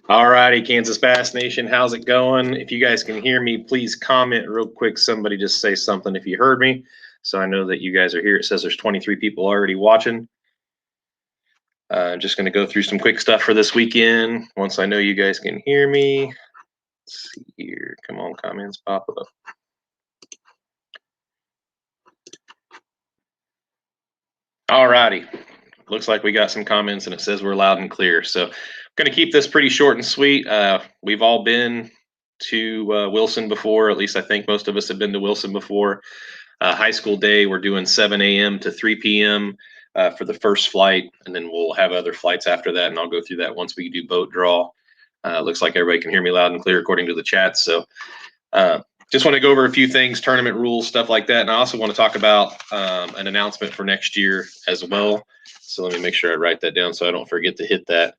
All righty, Kansas Bass Nation, how's it going? If you guys can hear me, please comment real quick. Somebody just say something if you heard me, so I know that you guys are here. It says there's 23 people already watching. Just going to go through some quick stuff for this weekend. Once I know you guys can hear me. Let's see here. Come on, comments pop up. All righty. Looks like we got some comments, and it says we're loud and clear. So I'm going to keep this pretty short and sweet. We've all been to Wilson before. At least I think most of us have been to Wilson before. High school day, we're doing 7 a.m. to 3 p.m. For the first flight, and then we'll have other flights after that, and I'll go through that once we do boat draw. Looks like everybody can hear me loud and clear according to the chat. So just want to go over a few things, tournament rules, stuff like that. And I also want to talk about an announcement for next year as well. So let me make sure I write that down so I don't forget to hit that.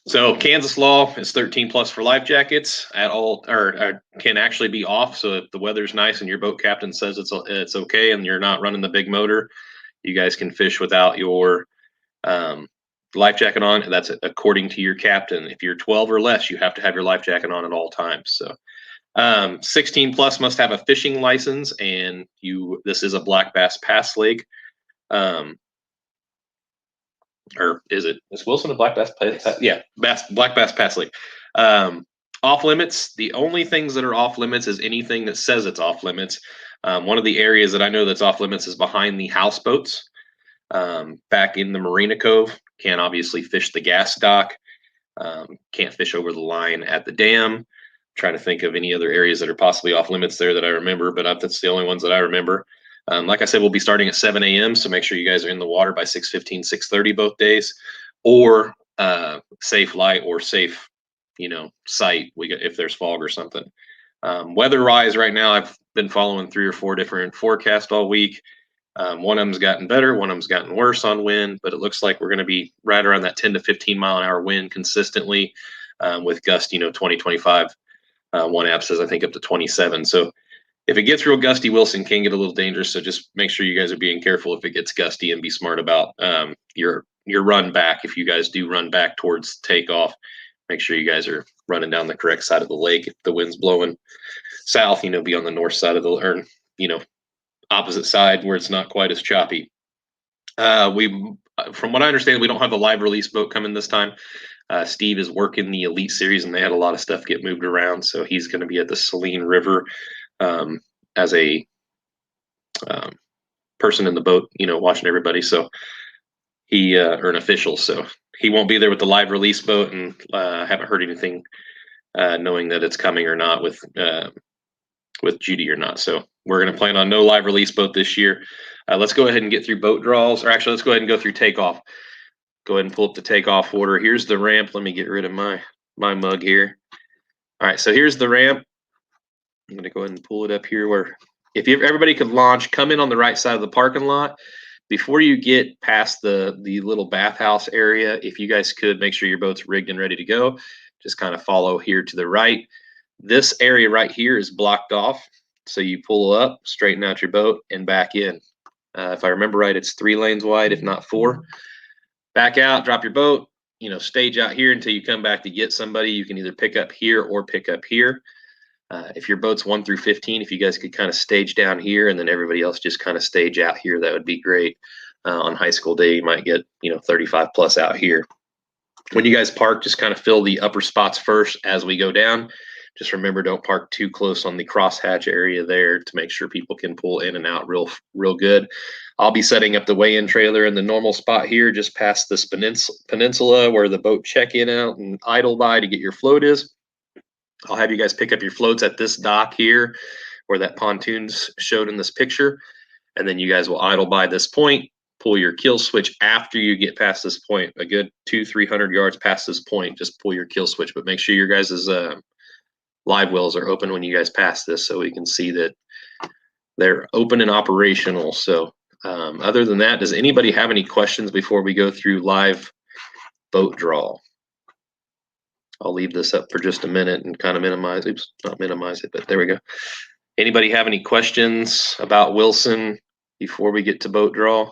So Kansas law is 13 plus for life jackets at all, or can actually be off. So if the weather's nice and your boat captain says it's okay and you're not running the big motor, you guys can fish without your life jacket on. And that's according to your captain. If you're 12 or less, you have to have your life jacket on at all times. So 16 plus must have a fishing license, and this is a black bass pass lake. Or is Wilson a black bass? Yeah, black bass pass lake. Off limits. The only things that are off limits is anything that says it's off limits. One of the areas that I know that's off limits is behind the houseboats. Back in the Marina Cove, can't obviously fish the gas dock. Can't fish over the line at the dam. I'm trying to think of any other areas that are possibly off limits there that I remember, but that's the only ones that I remember. Like I said, we'll be starting at 7 a.m. So make sure you guys are in the water by 6:15, 6:30 both days, or safe light or safe, sight. If there's fog or something. Weather-wise, right now I've been following 3 or 4 different forecasts all week. One of them's gotten better, one of them's gotten worse on wind, but it looks like we're going to be right around that 10 to 15 mile an hour wind consistently, with gust, 20, 25. One app says I think up to 27. So if it gets real gusty, Wilson can get a little dangerous. So just make sure you guys are being careful if it gets gusty, and be smart about your run back. If you guys do run back towards takeoff, make sure you guys are running down the correct side of the lake. If the wind's blowing south, be on the north side of opposite side where it's not quite as choppy. From what I understand, we don't have a live release boat coming this time. Steve is working the Elite Series, and they had a lot of stuff get moved around. So he's going to be at the Saline River as a person in the boat, watching everybody. So he, or an official, so he won't be there with the live release boat, and haven't heard anything knowing that it's coming or not with Judy or not. So we're going to plan on no live release boat this year. Let's go ahead and get through boat draws, or actually let's go ahead and go through takeoff. Go ahead and pull up the takeoff order. Here's the ramp. Let me get rid of my mug here. All right, so here's the ramp. I'm going to go ahead and pull it up here where everybody could launch, come in on the right side of the parking lot. Before you get past the little bathhouse area, if you guys could make sure your boat's rigged and ready to go, just kind of follow here to the right. This area right here is blocked off. So you pull up, straighten out your boat, and back in. If I remember right, it's 3 lanes wide, if not 4. Back out, drop your boat, stage out here until you come back to get somebody. You can either pick up here or pick up here. If your boat's 1 through 15, if you guys could kind of stage down here, and then everybody else just kind of stage out here, that would be great. On high school day, you might get 35 plus out here. When you guys park, just kind of fill the upper spots first as we go down. Just remember, don't park too close on the crosshatch area there to make sure people can pull in and out real good. I'll be setting up the weigh-in trailer in the normal spot here, just past this peninsula where the boat check-in out and idle by to get your float is. I'll have you guys pick up your floats at this dock here where that pontoon's showed in this picture. And then you guys will idle by this point, pull your kill switch after you get past this point. A good 200-300 yards past this point, just pull your kill switch. But make sure your guys' live wells are open when you guys pass this, so we can see that they're open and operational. So other than that, does anybody have any questions before we go through live boat draw? I'll leave this up for just a minute and kind of minimize it. Oops, not minimize it, but there we go. Anybody have any questions about Wilson before we get to boat draw?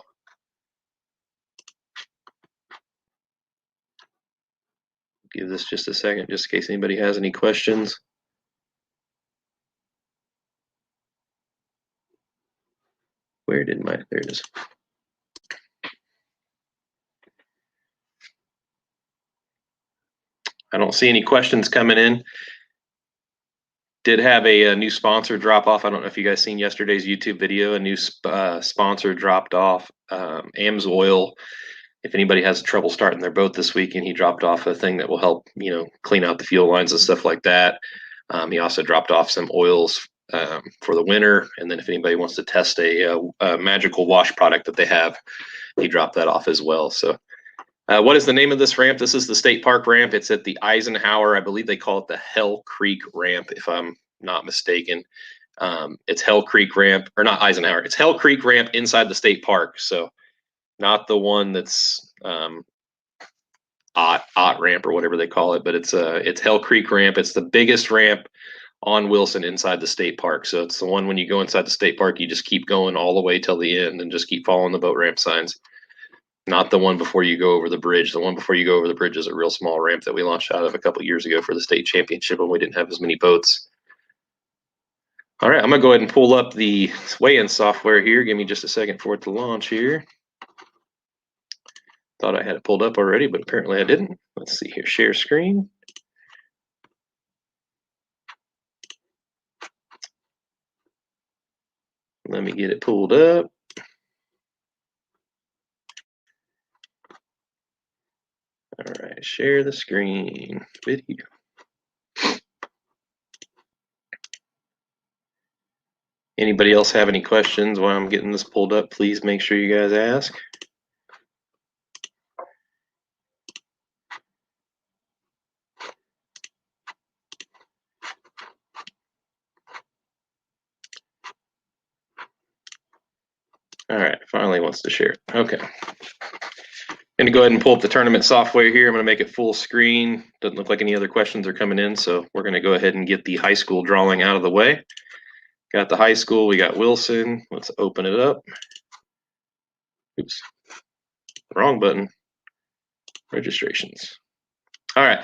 give this just a second, just in case anybody has any questions. Where did my, there it is. I don't see any questions coming in. Did have a new sponsor drop off. I don't know if you guys seen yesterday's YouTube video. A new sponsor dropped off. AMSOIL. If anybody has trouble starting their boat this weekend, he dropped off a thing that will help, clean out the fuel lines and stuff like that. He also dropped off some oils for the winter. And then if anybody wants to test a magical wash product that they have, he dropped that off as well. So what is the name of this ramp? This is the State Park ramp. It's at the Eisenhower. I believe they call it the Hell Creek ramp, if I'm not mistaken. It's Hell Creek ramp, or not Eisenhower. It's Hell Creek ramp inside the state park. So not the one that's Ott ramp or whatever they call it, but it's Hell Creek ramp. It's the biggest ramp on Wilson inside the state park. So it's the one when you go inside the state park, you just keep going all the way till the end and just keep following the boat ramp signs. Not the one before you go over the bridge. The one before you go over the bridge is a real small ramp that we launched out of a couple of years ago for the state championship when we didn't have as many boats. All right, I'm going to go ahead and pull up the weigh-in software here. Give me just a second for it to launch here. Thought I had it pulled up already, but apparently I didn't. Let's see here, share screen. Let me get it pulled up. All right, share the screen video. Anybody else have any questions while I'm getting this pulled up? Please make sure you guys ask. All right, finally wants to share. Okay. I'm going to go ahead and pull up the tournament software here. I'm going to make it full screen. Doesn't look like any other questions are coming in, so we're going to go ahead and get the high school drawing out of the way. Got the high school. We got Wilson. Let's open it up. Oops. Wrong button. Registrations. All right.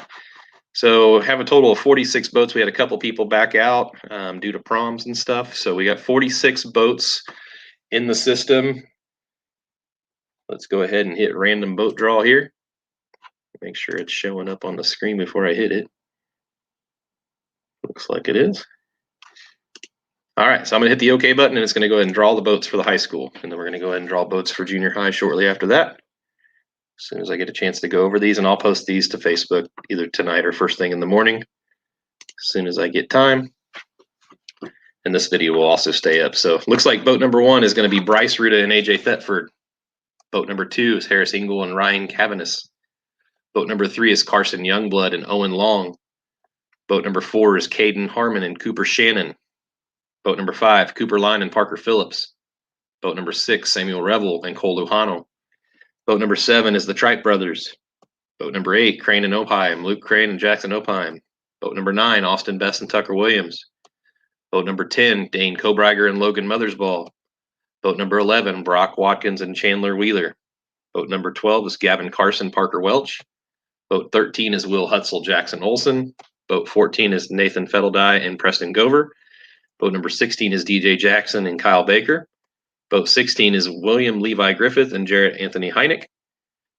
So have a total of 46 boats. We had a couple people back out due to proms and stuff. So we got 46 boats in the system. Let's go ahead and hit random boat draw here. Make sure it's showing up on the screen before I hit it. Looks like it is. All right, so I'm going to hit the OK button, and it's going to go ahead and draw the boats for the high school. And then we're going to go ahead and draw boats for junior high shortly after that. As soon as I get a chance to go over these, and I'll post these to Facebook either tonight or first thing in the morning, as soon as I get time. And this video will also stay up. So looks like boat number 1 is going to be Bryce Ruda and AJ Thetford. Boat number 2 is Harris Engel and Ryan Cavanis. Boat number 3 is Carson Youngblood and Owen Long. Boat number 4 is Caden Harmon and Cooper Shannon. Boat number 5, Cooper Line and Parker Phillips. Boat number 6, Samuel Revel and Cole Lujano. Boat number 7 is the Tripe Brothers. Boat number 8, Crane and Opheim, Luke Crane and Jackson Opheim. Boat number 9, Austin Best and Tucker Williams. Boat number 10, Dane Kobriger and Logan Mothersbaugh. Boat number 11, Brock Watkins and Chandler Wheeler. Boat number 12 is Gavin Carson, Parker Welch. Boat 13 is Will Hutzel, Jackson Olson. Boat 14 is Nathan Fetteldye and Preston Gover. Boat number 16 is DJ Jackson and Kyle Baker. Boat 16 is William Levi Griffith and Jarrett Anthony Heineck.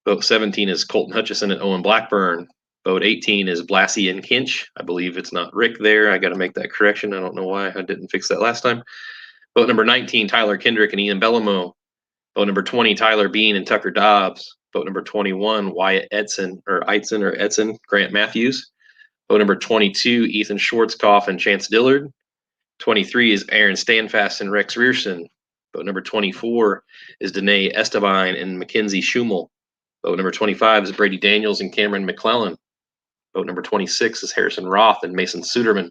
Boat 17 is Colton Hutchison and Owen Blackburn. Boat 18 is Blassie and Kinch. I believe it's not Rick there. I got to make that correction. I don't know why I didn't fix that last time. Boat number 19, Tyler Kendrick and Ian Bellamo. Boat number 20, Tyler Bean and Tucker Dobbs. Boat number 21, Wyatt Edson, Grant Matthews. Boat number 22, Ethan Schwarzkopf and Chance Dillard. 23 is Aaron Standfast and Rex Rierson. Boat number 24 is Danae Estevine and Mackenzie Schumel. Boat number 25 is Brady Daniels and Cameron McClellan. Boat number 26 is Harrison Roth and Mason Suderman.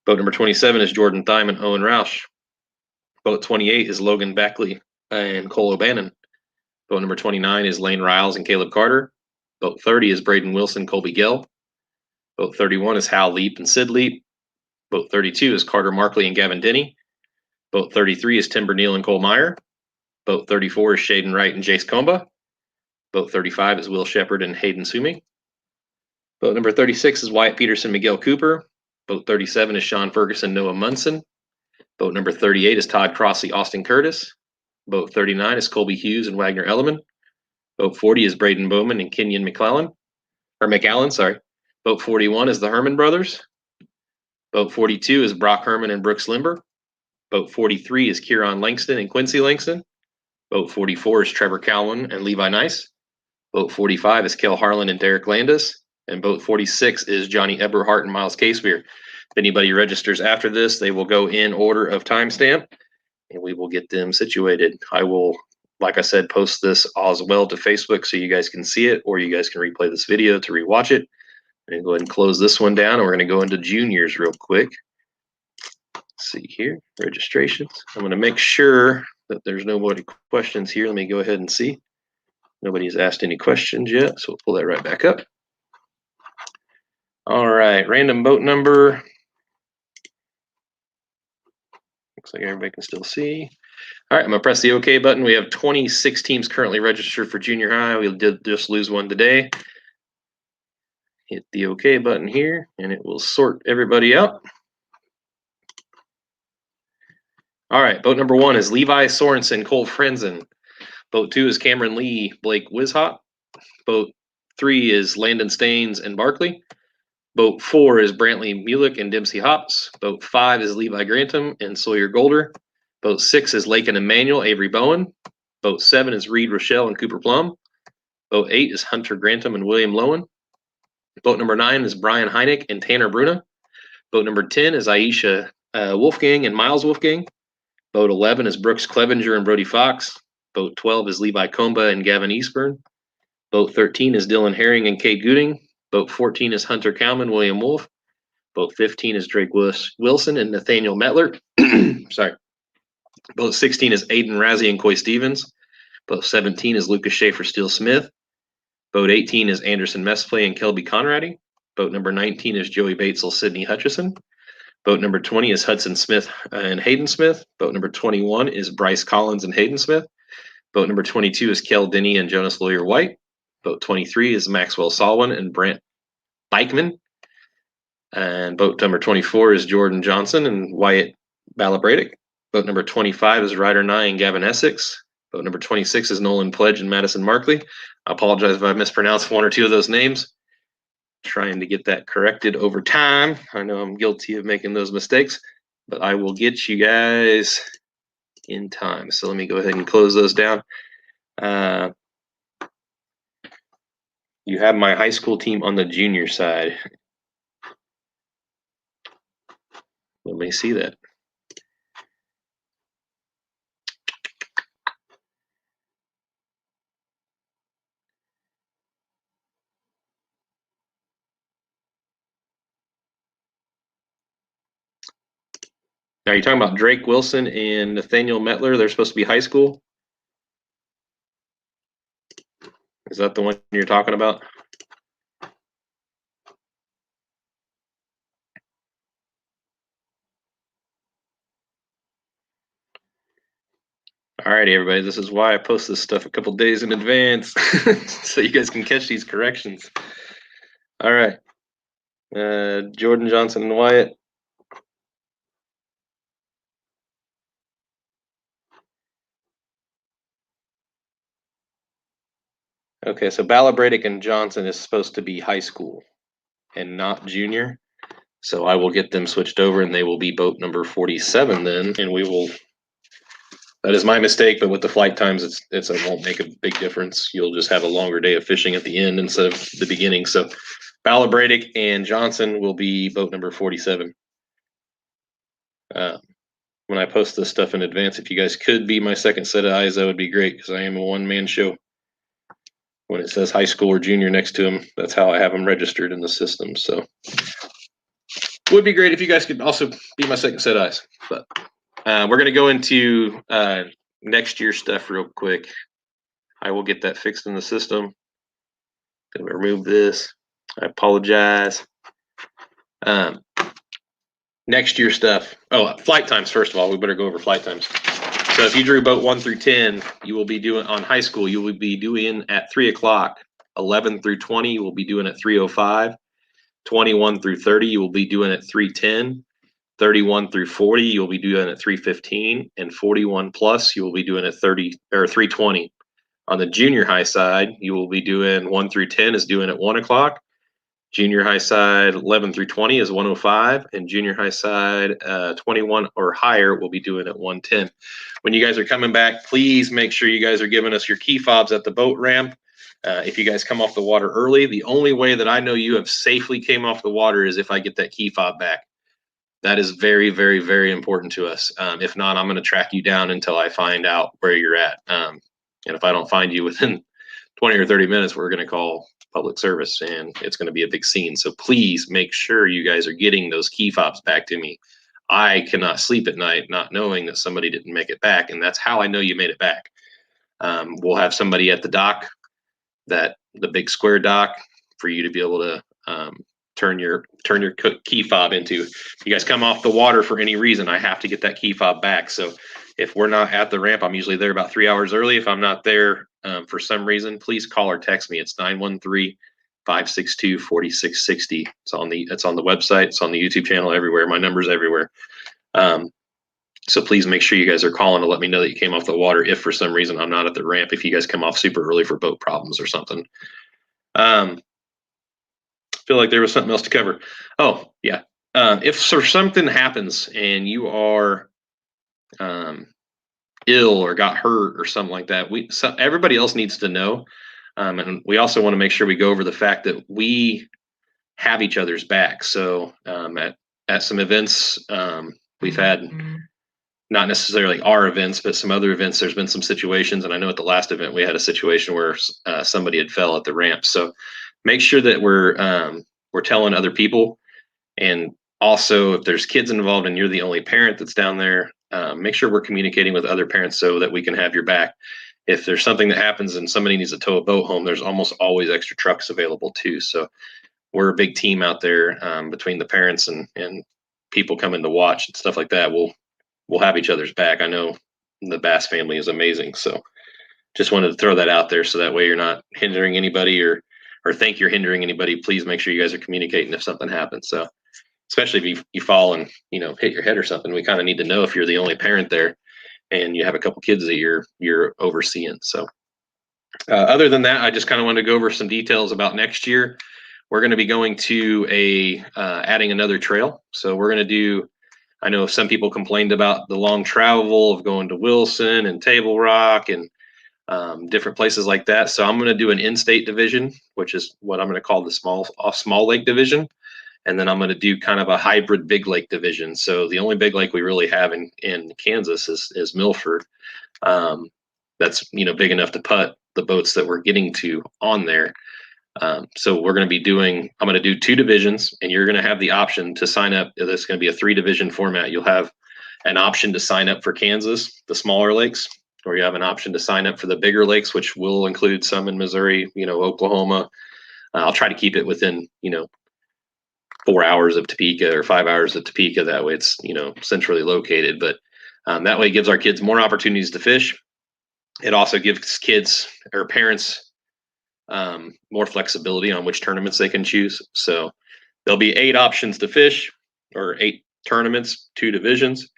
Boat number 27 is Jordan Thyme and Owen Roush. Boat 28 is Logan Beckley and Cole O'Bannon. Boat number 29 is Lane Riles and Caleb Carter. Boat 30 is Braden Wilson, Colby Gell. Boat 31 is Hal Leap and Sid Leap. Boat 32 is Carter Markley and Gavin Denny. Boat 33 is Timber Neal and Cole Meyer. Boat 34 is Shaden Wright and Jace Comba. Boat 35 is Will Shepard and Hayden Sumi. Boat number 36 is Wyatt Peterson, Miguel Cooper. Boat 37 is Sean Ferguson, Noah Munson. Boat number 38 is Todd Crossley, Austin Curtis. Boat 39 is Colby Hughes and Wagner Elliman. Boat 40 is Braden Bowman and Kenyon McAllen, sorry. Boat 41 is the Herman brothers. Boat 42 is Brock Herman and Brooks Limber. Boat 43 is Kieran Langston and Quincy Langston. Boat 44 is Trevor Calwin and Levi Nice. Boat 45 is Kel Harlan and Derek Landis. And boat 46 is Johnny Eberhart and Miles Casebeer. If anybody registers after this, they will go in order of timestamp, and we will get them situated. I will, like I said, post this as well to Facebook so you guys can see it, or you guys can replay this video to rewatch it. And go ahead and close this one down. We're going to go into juniors real quick. Let's see here, registrations. I'm going to make sure that there's nobody questions here. Let me go ahead and see. Nobody's asked any questions yet, so we'll pull that right back up. All right, random boat number. Looks like everybody can still see. All right, I'm going to press the OK button. We have 26 teams currently registered for junior high. We did just lose one today. Hit the OK button here, and it will sort everybody out. All right, boat number 1 is Levi Sorensen, Cole Frenzen. Boat 2 is Cameron Lee, Blake Wishot. Boat 3 is Landon Staines and Barkley. Boat 4 is Brantley Mulick and Dempsey Hops. Boat 5 is Levi Grantham and Sawyer Golder. Boat 6 is Lakin Emmanuel, Avery Bowen. Boat 7 is Reed Rochelle and Cooper Plum. Boat 8 is Hunter Grantham and William Lowen. Boat number 9 is Brian Heineck and Tanner Bruna. Boat number 10 is Aisha Wolfgang and Miles Wolfgang. Boat 11 is Brooks Clevenger and Brody Fox. Boat 12 is Levi Comba and Gavin Eastburn. Boat 13 is Dylan Herring and Kate Gooding. Boat 14 is Hunter Kalman, William Wolf. Boat 15 is Drake Wilson and Nathaniel Metler. Sorry. Boat 16 is Aiden Razzie and Coy Stevens. Boat 17 is Lucas Schaefer Steele Smith. Boat 18 is Anderson Mesplay and Kelby Conradi. Boat number 19 is Joey Batesel, Sydney Hutchison. Boat number 20 is Hudson Smith and Hayden Smith. Boat number 21 is Bryce Collins and Hayden Smith. Boat number 22 is Kel Denny and Jonas Lawyer White. Boat 23 is Maxwell Salwin and Brent Bikeman. And boat number 24 is Jordan Johnson and Wyatt Balabradic. Boat number 25 is Ryder Nye and Gavin Essex. Boat number 26 is Nolan Pledge and Madison Markley. I apologize if I mispronounced one or two of those names. Trying to get that corrected over time. I know I'm guilty of making those mistakes, but I will get you guys in time. So let me go ahead and close those down. You have my high school team on the junior side. Let me see that. Now, you're talking about Drake Wilson and Nathaniel Metler. They're supposed to be high school. Is that the one you're talking about? All righty, everybody. This is why I post this stuff a couple days in advance so you guys can catch these corrections. All right. Jordan Johnson and Wyatt. Okay, so Balabradic and Johnson is supposed to be high school and not junior. So I will get them switched over and they will be boat number 47 then. And we will, that is my mistake, but with the flight times, it won't make a big difference. You'll just have a longer day of fishing at the end instead of the beginning. So Balabradic and Johnson will be boat number 47. When I post this stuff in advance, if you guys could be my second set of eyes, that would be great because I am a one-man show. When it says high school or junior next to them, that's how I have them registered in the system. So it would be great if you guys could also be my second set of eyes. But we're going to go into next year stuff real quick. I will get that fixed in the system. Going to remove this. I apologize. Next year stuff. Oh, flight times, first of all. We better go over flight times. So if you drew boat 1 through 10, you will be doing on high school, you will be doing at 3 o'clock. 11 through 20, you will be doing at 3:05. 21 through 30, you will be doing at 310. 31 through 40, you'll be doing at 315, and 41 plus, you will be doing at 30 or 320. On the junior high side, you will be doing 1 through 10 is doing at 1 o'clock. Junior high side 11 through 20 is 105, and junior high side 21 or higher will be doing at 110. When you guys are coming back, please make sure you guys are giving us your key fobs at the boat ramp. If you guys come off the water early, the only way that I know you have safely came off the water is if I get that key fob back. That is very, very, very important to us. If not, I'm going to track you down until I find out where you're at. And if I don't find you within 20 or 30 minutes, we're going to call public service, and it's going to be a big scene. So please make sure you guys are getting those key fobs back to me. I cannot sleep at night not knowing that somebody didn't make it back, and that's how I know you made it back. We'll have somebody at the dock, the big square dock, for you to be able to turn your key fob into. If you guys come off the water for any reason, I have to get that key fob back. So if we're not at the ramp, I'm usually there about 3 hours early. If I'm not there for some reason, please call or text me. It's 913-562-4660. It's on the website. It's on the YouTube channel, everywhere. My number's everywhere. So please make sure you guys are calling to let me know that you came off the water if for some reason I'm not at the ramp, if you guys come off super early for boat problems or something. Feel like there was something else to cover. Oh, yeah. If something happens and you are ill or got hurt or something like that, everybody else needs to know. And we also want to make sure we go over the fact that we have each other's back. So at some events, we've had not necessarily our events, but some other events, there's been some situations. And I know at the last event, we had a situation where somebody had fell at the ramp. So make sure that we're telling other people. And also, if there's kids involved and you're the only parent that's down there, make sure we're communicating with other parents so that we can have your back. If there's something that happens and somebody needs to tow a boat home, there's almost always extra trucks available too. So we're a big team out there between the parents and people coming to watch and stuff like that. We'll have each other's back. I know the Bass family is amazing. So just wanted to throw that out there so that way you're not hindering anybody or think you're hindering anybody. Please make sure you guys are communicating if something happens. So especially if you fall and hit your head or something, we kind of need to know if you're the only parent there and you have a couple kids that you're overseeing. So other than that, I just kind of wanted to go over some details about next year. We're going to be going to adding another trail. So we're going to do, I know some people complained about the long travel of going to Wilson and Table Rock and different places like that. So I'm going to do an in-state division, which is what I'm going to call the small lake division. And then I'm going to do kind of a hybrid big lake division. So the only big lake we really have in Kansas is Milford. That's, big enough to put the boats that we're getting to on there. So we're going to be I'm going to do 2 divisions, and you're going to have the option to sign up. It's going to be a 3-division format. You'll have an option to sign up for Kansas, the smaller lakes, or you have an option to sign up for the bigger lakes, which will include some in Missouri, Oklahoma. I'll try to keep it within, 4 hours of Topeka or 5 hours of Topeka. That way it's, centrally located, but that way it gives our kids more opportunities to fish. It also gives kids or parents more flexibility on which tournaments they can choose. So there'll be 8 options to fish, or 8 tournaments, 2 divisions,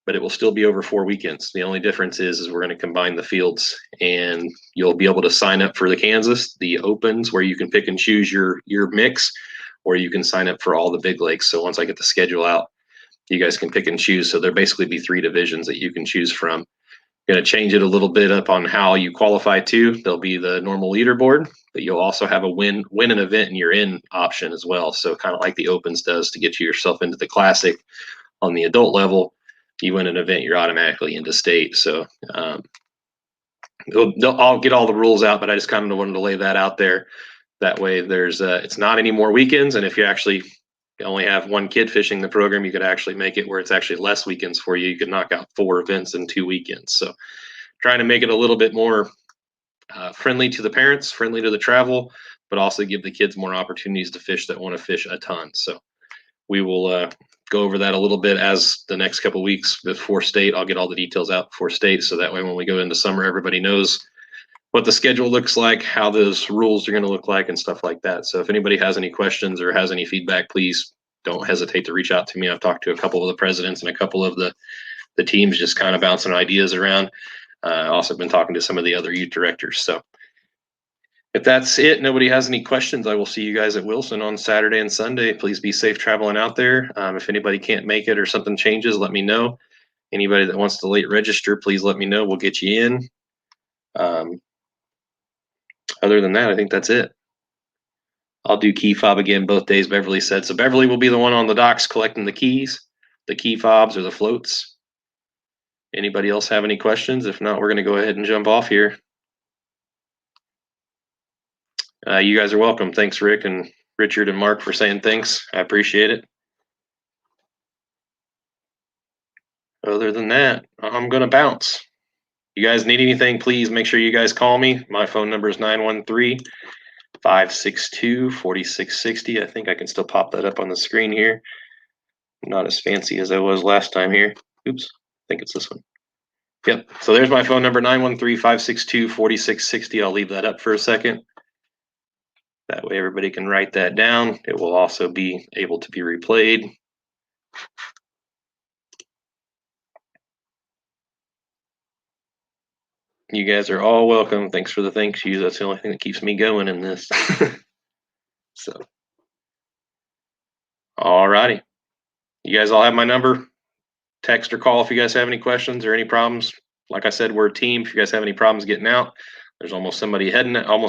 but it will still be over 4 weekends. The only difference is we're going to combine the fields, and you'll be able to sign up for the Kansas, the opens, where you can pick and choose your mix, or you can sign up for all the big lakes. So once I get the schedule out, you guys can pick and choose. So there'll basically be 3 divisions that you can choose from. Going to change it a little bit up on how you qualify too. There'll be the normal leaderboard, but you'll also have a win an event and you're in option as well. So kind of like the opens does to get yourself into the classic on the adult level. You win an event, you're automatically into state. So I'll get all the rules out, but I just kind of wanted to lay that out there. That way there's it's not any more weekends. And if you actually only have 1 kid fishing the program, you could actually make it where it's actually less weekends for you. You could knock out 4 events in 2 weekends. So trying to make it a little bit more friendly to the parents, friendly to the travel, but also give the kids more opportunities to fish that want to fish a ton. So we will go over that a little bit as the next couple of weeks before state. I'll get all the details out before state. So that way, when we go into summer, everybody knows what the schedule looks like, how those rules are going to look like, and stuff like that. So if anybody has any questions or has any feedback, please don't hesitate to reach out to me. I've talked to a couple of the presidents and a couple of the teams, just kind of bouncing ideas around. Also been talking to some of the other youth directors. So if that's it, nobody has any questions, I will see you guys at Wilson on Saturday and Sunday. Please be safe traveling out there. If anybody can't make it or something changes, let me know. Anybody that wants to late register, please let me know. We'll get you in. Other than that, I think that's it. I'll do key fob again both days, Beverly said. So Beverly will be the one on the docks collecting the keys, the key fobs or the floats. Anybody else have any questions? If not, we're going to go ahead and jump off here. You guys are welcome. Thanks, Rick and Richard and Mark, for saying thanks. I appreciate it. Other than that, I'm going to bounce. You guys need anything, please make sure you guys call me. My phone number is 913-562-4660. I think I can still pop that up on the screen here. Not as fancy as I was last time here. Oops, I think it's this one. Yep, so there's my phone number, 913-562-4660. I'll leave that up for a second. That way everybody can write that down. It will also be able to be replayed. You guys are all welcome. Thanks for the thank yous. That's the only thing that keeps me going in this. So, all righty. You guys all have my number. Text or call if you guys have any questions or any problems. Like I said, we're a team. If you guys have any problems getting out, there's almost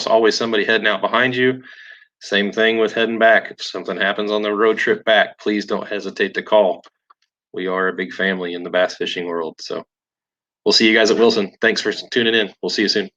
always somebody heading out behind you. Same thing with heading back. If something happens on the road trip back, please don't hesitate to call. We are a big family in the bass fishing world. So we'll see you guys at Wilson. Thanks for tuning in. We'll see you soon.